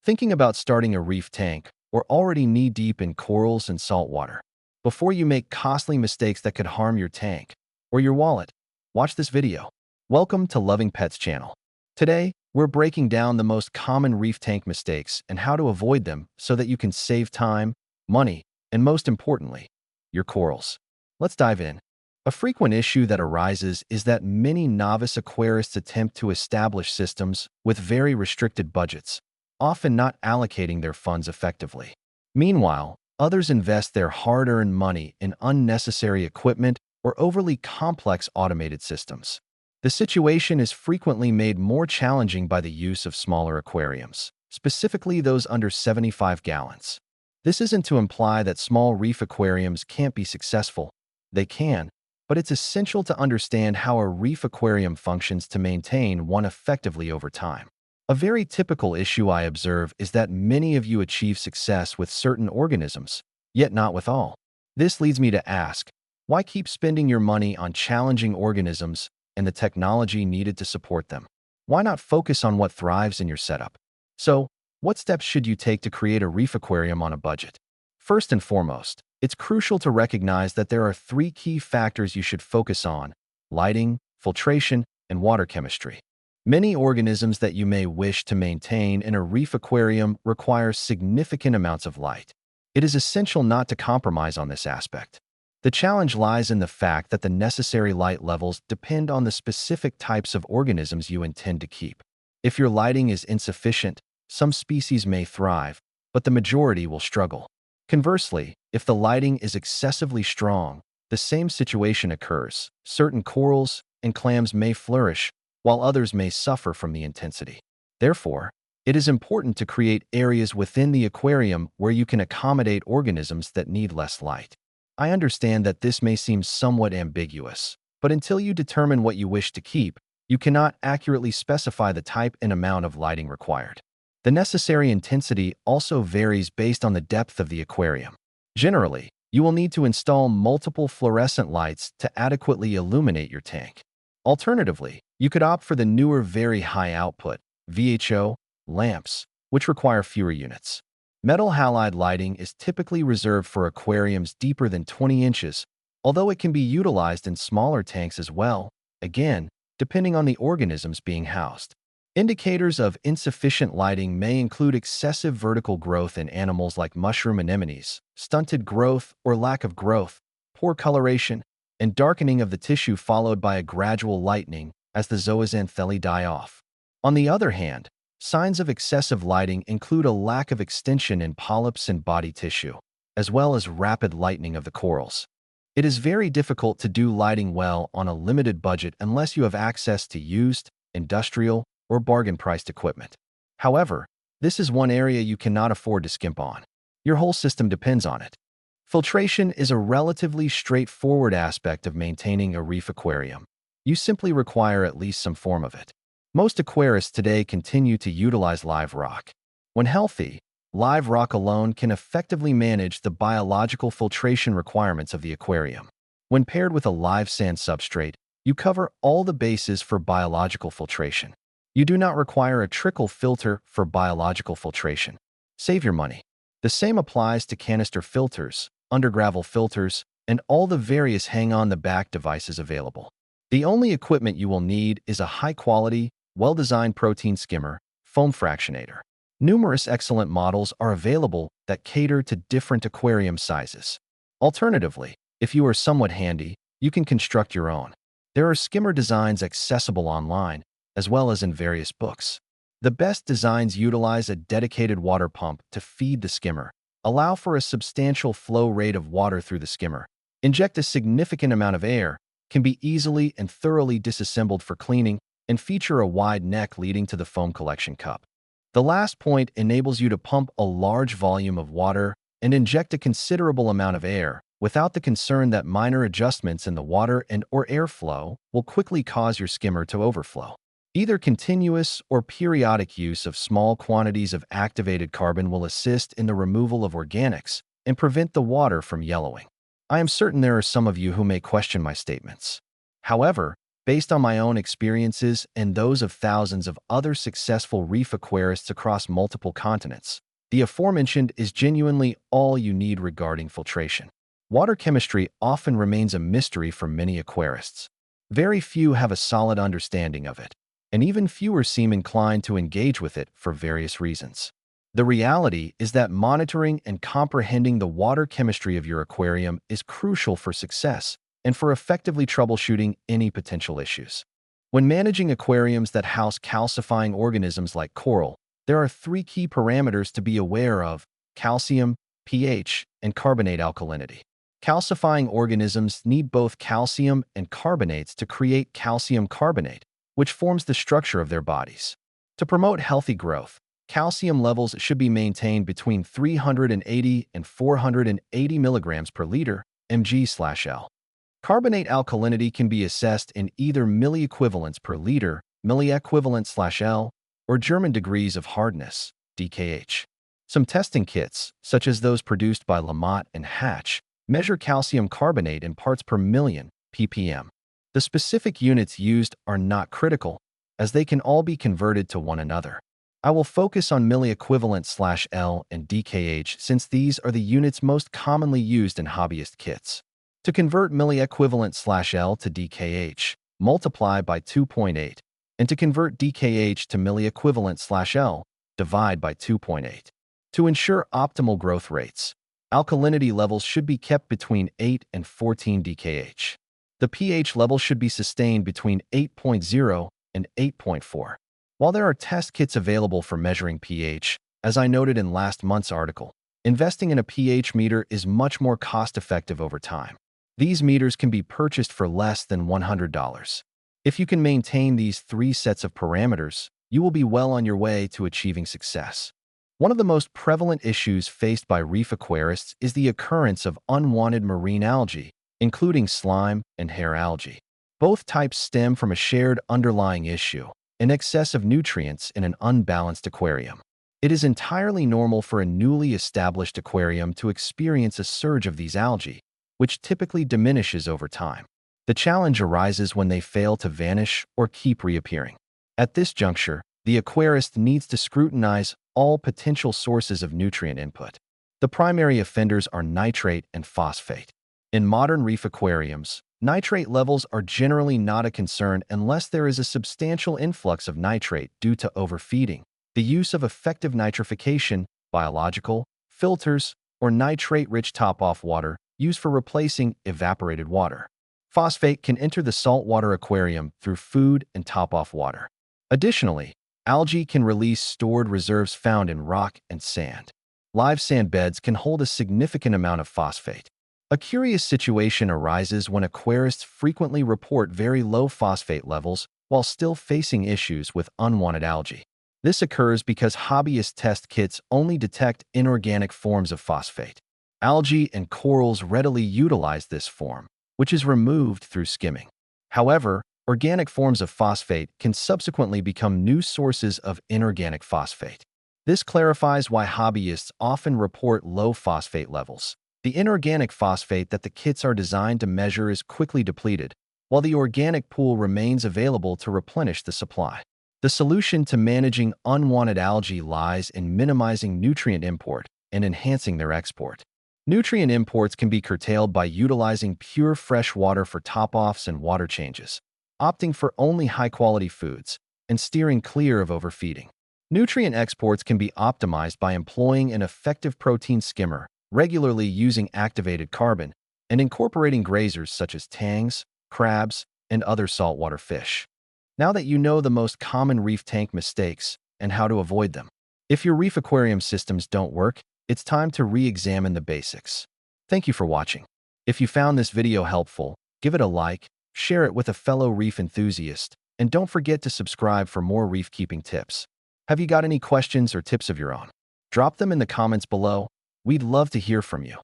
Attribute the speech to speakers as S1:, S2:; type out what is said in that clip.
S1: Thinking about starting a reef tank or already knee-deep in corals and saltwater? Before you make costly mistakes that could harm your tank or your wallet, watch this video. Welcome to Loving Pets channel. Today, we're breaking down the most common reef tank mistakes and how to avoid them so that you can save time, money, and most importantly, your corals. Let's dive in. A frequent issue that arises is that many novice aquarists attempt to establish systems with very restricted budgets, often not allocating their funds effectively. Meanwhile, others invest their hard-earned money in unnecessary equipment or overly complex automated systems. The situation is frequently made more challenging by the use of smaller aquariums, specifically those under 75 gallons. This isn't to imply that small reef aquariums can't be successful. They can, but it's essential to understand how a reef aquarium functions to maintain one effectively over time. A very typical issue I observe is that many of you achieve success with certain organisms, yet not with all. This leads me to ask, why keep spending your money on challenging organisms and the technology needed to support them? Why not focus on what thrives in your setup? So, what steps should you take to create a reef aquarium on a budget? First and foremost, it's crucial to recognize that there are three key factors you should focus on: lighting, filtration, and water chemistry. Many organisms that you may wish to maintain in a reef aquarium require significant amounts of light. It is essential not to compromise on this aspect. The challenge lies in the fact that the necessary light levels depend on the specific types of organisms you intend to keep. If your lighting is insufficient, some species may thrive, but the majority will struggle. Conversely, if the lighting is excessively strong, the same situation occurs. Certain corals and clams may flourish, while others may suffer from the intensity. Therefore, it is important to create areas within the aquarium where you can accommodate organisms that need less light. I understand that this may seem somewhat ambiguous, but until you determine what you wish to keep, you cannot accurately specify the type and amount of lighting required. The necessary intensity also varies based on the depth of the aquarium. Generally, you will need to install multiple fluorescent lights to adequately illuminate your tank. Alternatively, you could opt for the newer very high output VHO lamps, which require fewer units. Metal halide lighting is typically reserved for aquariums deeper than 20 inches, although it can be utilized in smaller tanks as well, again, depending on the organisms being housed. Indicators of insufficient lighting may include excessive vertical growth in animals like mushroom anemones, stunted growth or lack of growth, poor coloration, and darkening of the tissue followed by a gradual lightening as the zooxanthellae die off. On the other hand, signs of excessive lighting include a lack of extension in polyps and body tissue, as well as rapid lightening of the corals. It is very difficult to do lighting well on a limited budget unless you have access to used, industrial, or bargain-priced equipment. However, this is one area you cannot afford to skimp on. Your whole system depends on it. Filtration is a relatively straightforward aspect of maintaining a reef aquarium. You simply require at least some form of it. Most aquarists today continue to utilize live rock. When healthy, live rock alone can effectively manage the biological filtration requirements of the aquarium. When paired with a live sand substrate, you cover all the bases for biological filtration. You do not require a trickle filter for biological filtration. Save your money. The same applies to canister filters, undergravel filters, and all the various hang-on-the-back devices available. The only equipment you will need is a high-quality, well-designed protein skimmer, foam fractionator. Numerous excellent models are available that cater to different aquarium sizes. Alternatively, if you are somewhat handy, you can construct your own. There are skimmer designs accessible online, as well as in various books. The best designs utilize a dedicated water pump to feed the skimmer, allow for a substantial flow rate of water through the skimmer, inject a significant amount of air, can be easily and thoroughly disassembled for cleaning, and feature a wide neck leading to the foam collection cup. The last point enables you to pump a large volume of water and inject a considerable amount of air without the concern that minor adjustments in the water and/or airflow will quickly cause your skimmer to overflow. Either continuous or periodic use of small quantities of activated carbon will assist in the removal of organics and prevent the water from yellowing. I am certain there are some of you who may question my statements. However, Based on my own experiences and those of thousands of other successful reef aquarists across multiple continents, the aforementioned is genuinely all you need regarding filtration. Water chemistry often remains a mystery for many aquarists. Very few have a solid understanding of it, and even fewer seem inclined to engage with it for various reasons. The reality is that monitoring and comprehending the water chemistry of your aquarium is crucial for success and for effectively troubleshooting any potential issues. When managing aquariums that house calcifying organisms like coral, there are three key parameters to be aware of: calcium, pH, and carbonate alkalinity. Calcifying organisms need both calcium and carbonates to create calcium carbonate, which forms the structure of their bodies. To promote healthy growth, calcium levels should be maintained between 380 and 480 milligrams per liter mg/L. Carbonate alkalinity can be assessed in either milliequivalents per liter milliequivalent/L or German degrees of hardness DKH. Some testing kits, such as those produced by Lamott and Hatch, measure calcium carbonate in parts per million ppm. The specific units used are not critical, as they can all be converted to one another. I will focus on milliequivalent/L and DKH since these are the units most commonly used in hobbyist kits. To convert milliequivalent/L to DKH, multiply by 2.8, and to convert DKH to milliequivalent/L, divide by 2.8. To ensure optimal growth rates, alkalinity levels should be kept between 8 and 14 DKH. The pH level should be sustained between 8.0 and 8.4. While there are test kits available for measuring pH, as I noted in last month's article, investing in a pH meter is much more cost-effective over time. These meters can be purchased for less than $100. If you can maintain these three sets of parameters, you will be well on your way to achieving success. One of the most prevalent issues faced by reef aquarists is the occurrence of unwanted marine algae, including slime and hair algae. Both types stem from a shared underlying issue: an excess of nutrients in an unbalanced aquarium. It is entirely normal for a newly established aquarium to experience a surge of these algae, which typically diminishes over time. The challenge arises when they fail to vanish or keep reappearing. At this juncture, the aquarist needs to scrutinize all potential sources of nutrient input. The primary offenders are nitrate and phosphate. In modern reef aquariums, nitrate levels are generally not a concern unless there is a substantial influx of nitrate due to overfeeding, the use of effective nitrification, biological, filters, or nitrate-rich top-off water used for replacing evaporated water. Phosphate can enter the saltwater aquarium through food and top-off water. Additionally, algae can release stored reserves found in rock and sand. Live sand beds can hold a significant amount of phosphate. A curious situation arises when aquarists frequently report very low phosphate levels while still facing issues with unwanted algae. This occurs because hobbyist test kits only detect inorganic forms of phosphate. Algae and corals readily utilize this form, which is removed through skimming. However, organic forms of phosphate can subsequently become new sources of inorganic phosphate. This clarifies why hobbyists often report low phosphate levels. The inorganic phosphate that the kits are designed to measure is quickly depleted, while the organic pool remains available to replenish the supply. The solution to managing unwanted algae lies in minimizing nutrient import and enhancing their export. Nutrient imports can be curtailed by utilizing pure fresh water for top-offs and water changes, opting for only high-quality foods, and steering clear of overfeeding. Nutrient exports can be optimized by employing an effective protein skimmer, regularly using activated carbon, and incorporating grazers such as tangs, crabs, and other saltwater fish. Now that you know the most common reef tank mistakes and how to avoid them, if your reef aquarium systems don't work, it's time to re-examine the basics. Thank you for watching. If you found this video helpful, give it a like, share it with a fellow reef enthusiast, and don't forget to subscribe for more reef keeping tips. Have you got any questions or tips of your own? Drop them in the comments below. We'd love to hear from you.